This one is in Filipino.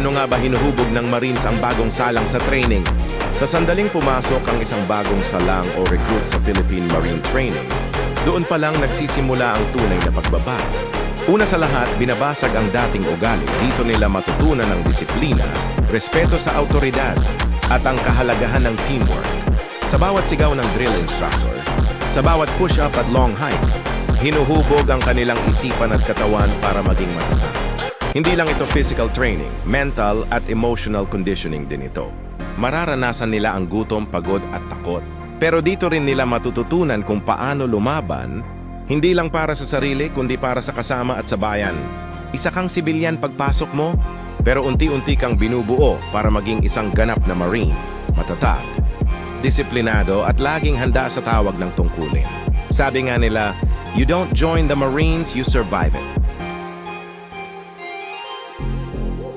Paano nga ba hinuhubog ng Marines ang bagong salang sa training? Sa sandaling pumasok ang isang bagong salang o recruit sa Philippine Marine Training, doon pa lang nagsisimula ang tunay na pagbabago. Una sa lahat, binabasag ang dating ugali. Dito nila matutunan ang disiplina, respeto sa autoridad, at ang kahalagahan ng teamwork. Sa bawat sigaw ng drill instructor, sa bawat push-up at long hike, hinuhubog ang kanilang isipan at katawan para maging matatag. Hindi lang ito physical training, mental at emotional conditioning din ito. Mararanasan nila ang gutom, pagod at takot. Pero dito rin nila matututunan kung paano lumaban, hindi lang para sa sarili kundi para sa kasama at sa bayan. Isa kang sibilyan pagpasok mo, pero unti-unti kang binubuo para maging isang ganap na Marine, matatag, disiplinado at laging handa sa tawag ng tungkulin. Sabi nga nila, you don't join the Marines, you survive it.